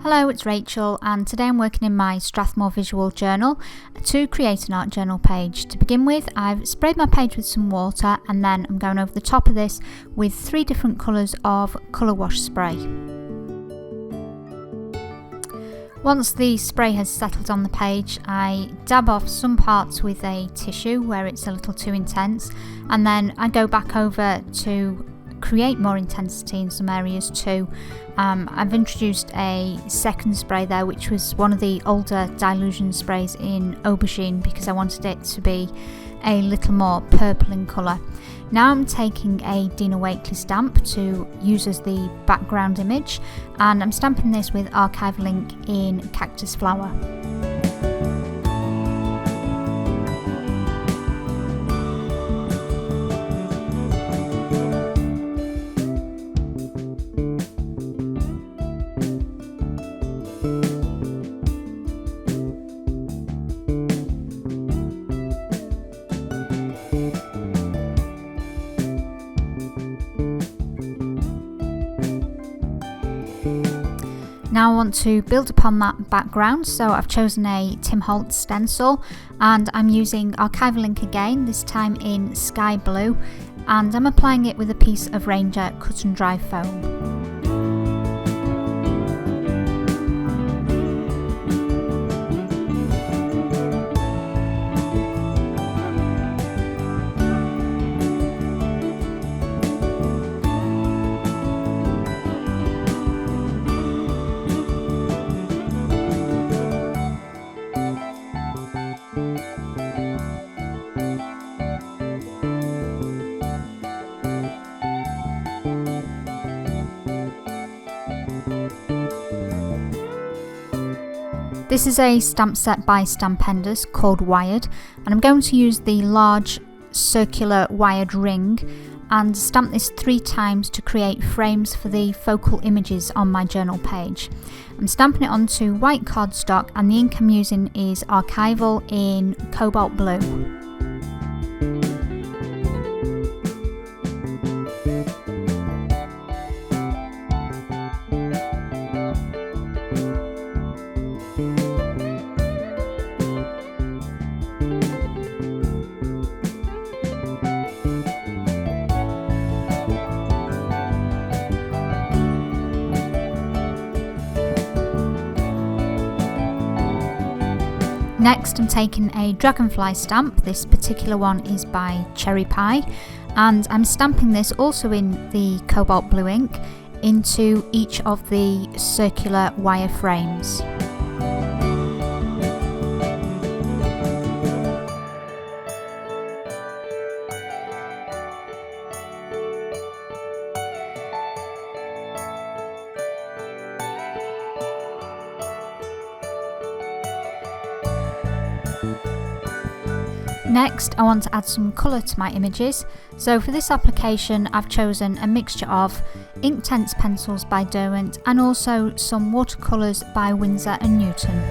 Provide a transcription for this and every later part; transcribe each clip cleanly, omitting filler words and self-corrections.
Hello, it's Rachel, and today I'm working in my Strathmore visual journal to create an art journal page. To begin with, I've sprayed my page with some water and then I'm going over the top of this with 3 different colours of colour wash spray. Once the spray has settled on the page, I dab off some parts with a tissue where it's a little too intense, and then I go back over to create more intensity in some areas too. I've introduced a second spray there, which was one of the older dilution sprays in aubergine because I wanted it to be a little more purple in colour. Now I'm taking a Dina Wakley stamp to use as the background image, and I'm stamping this with archival ink in Cactus Flower. Now I want to build upon that background, so I've chosen a Tim Holtz stencil and I'm using archival ink again, this time in sky blue, and I'm applying it with a piece of Ranger cut and dry foam. This is a stamp set by Stampenders called Wired, and I'm going to use the large circular wired ring and stamp this 3 times to create frames for the focal images on my journal page. I'm stamping it onto white cardstock and the ink I'm using is Archival in Cobalt Blue. Next I'm taking a dragonfly stamp, this particular one is by Cherry Pie, and I'm stamping this also in the cobalt blue ink into each of the circular wire frames. Next, I want to add some colour to my images, so for this application I've chosen a mixture of Inktense pencils by Derwent and also some watercolours by Winsor & Newton.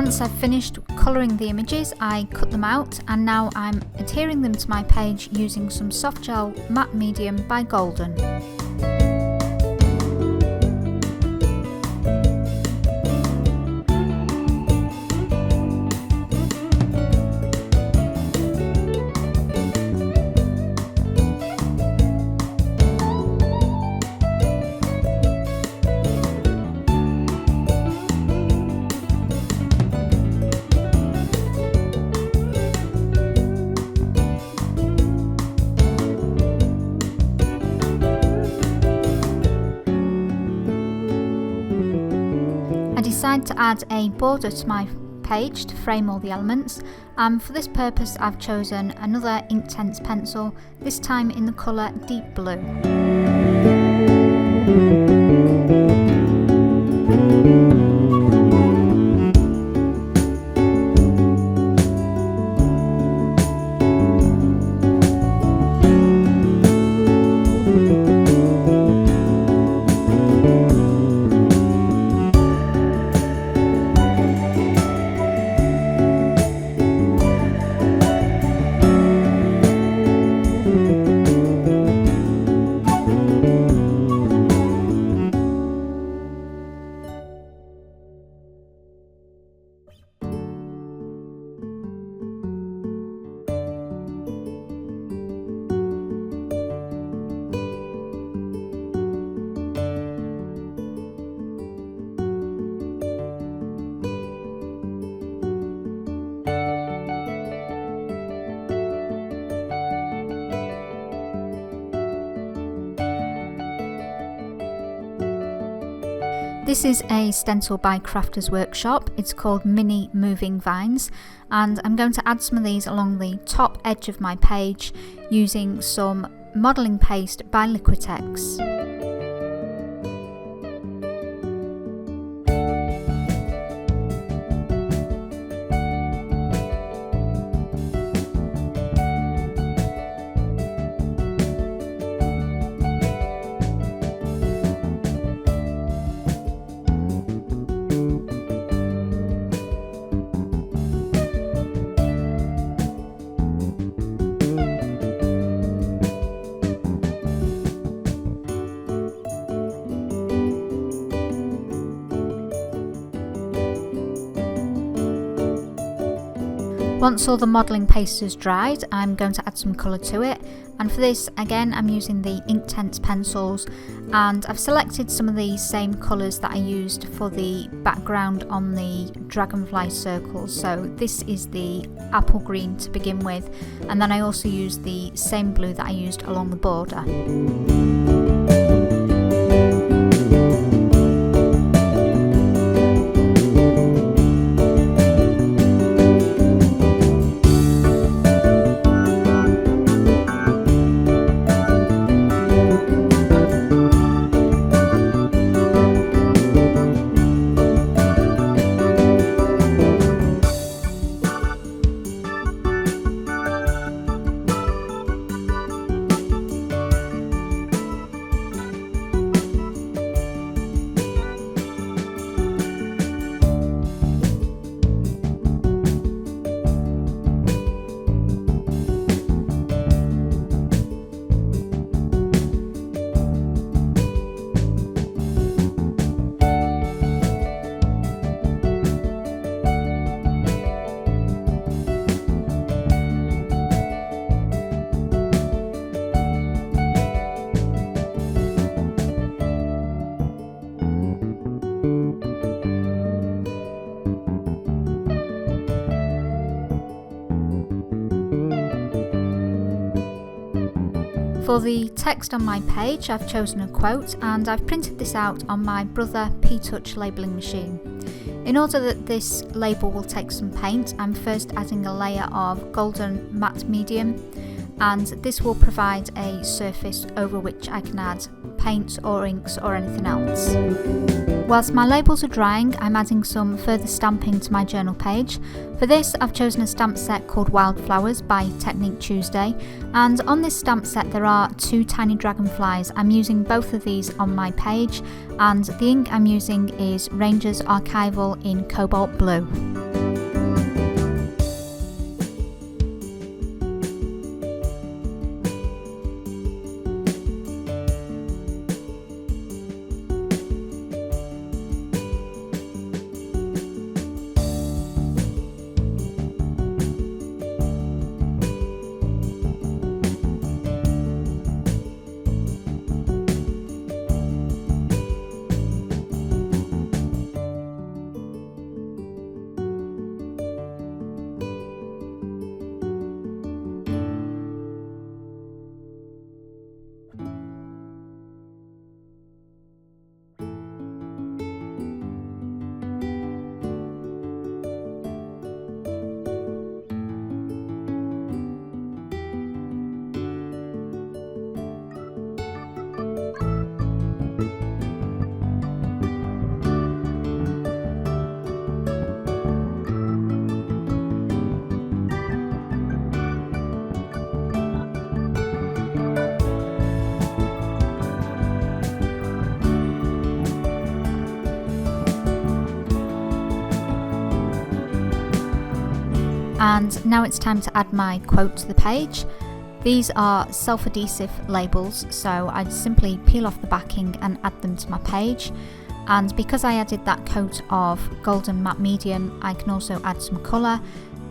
Once I've finished colouring the images, I cut them out, and now I'm adhering them to my page using some soft gel matte medium by Golden. I decide to add a border to my page to frame all the elements, and for this purpose I've chosen another Inktense pencil, this time in the colour Deep Blue. This is a stencil by Crafters Workshop. It's called Mini Moving Vines, and I'm going to add some of these along the top edge of my page using some modelling paste by Liquitex. Once all the modelling paste is dried, I'm going to add some colour to it, and for this again I'm using the Inktense pencils, and I've selected some of the same colours that I used for the background on the dragonfly circles. So this is the apple green to begin with, and then I also used the same blue that I used along the border. For the text on my page, I've chosen a quote, and I've printed this out on my Brother P-Touch labelling machine. In order that this label will take some paint, I'm first adding a layer of golden matte medium, and this will provide a surface over which I can add paints or inks or anything else. Whilst my labels are drying, I'm adding some further stamping to my journal page. For this, I've chosen a stamp set called Wildflowers by Technique Tuesday, and on this stamp set there are 2 tiny dragonflies. I'm using both of these on my page, and the ink I'm using is Ranger's Archival in Cobalt Blue. And now it's time to add my quote to the page. These are self-adhesive labels, so I'd simply peel off the backing and add them to my page. And because I added that coat of golden matte medium, I can also add some colour.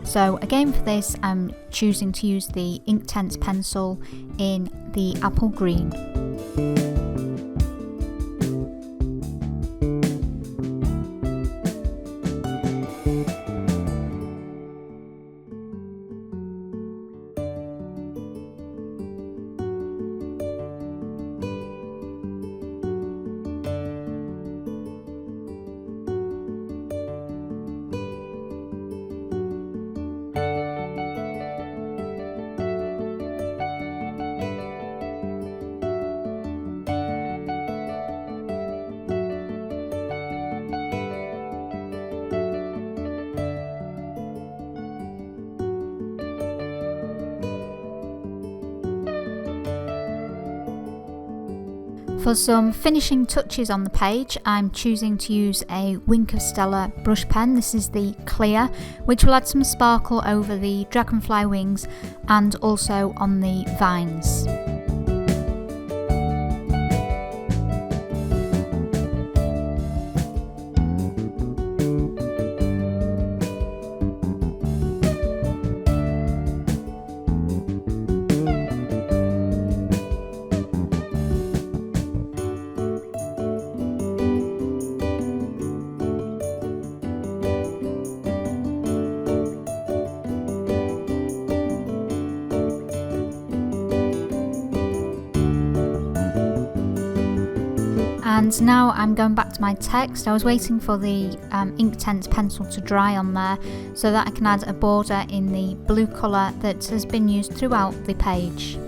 So again for this, I'm choosing to use the Inktense pencil in the apple green. For some finishing touches on the page, I'm choosing to use a Wink of Stella brush pen. This is the clear, which will add some sparkle over the dragonfly wings and also on the vines. And now I'm going back to my text. I was waiting for the Inktense pencil to dry on there so that I can add a border in the blue colour that has been used throughout the page.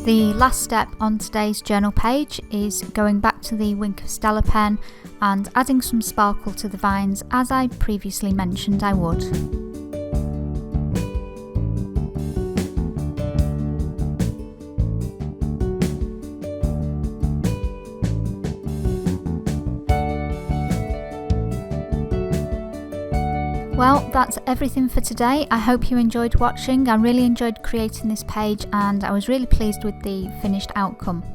The last step on today's journal page is going back to the Wink of Stella pen and adding some sparkle to the vines, as I previously mentioned I would. Well, that's everything for today. I hope you enjoyed watching. I really enjoyed creating this page and I was really pleased with the finished outcome.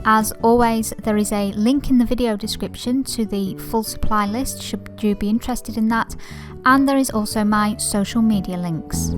As always, there is a link in the video description to the full supply list should you be interested in that, and there is also my social media links.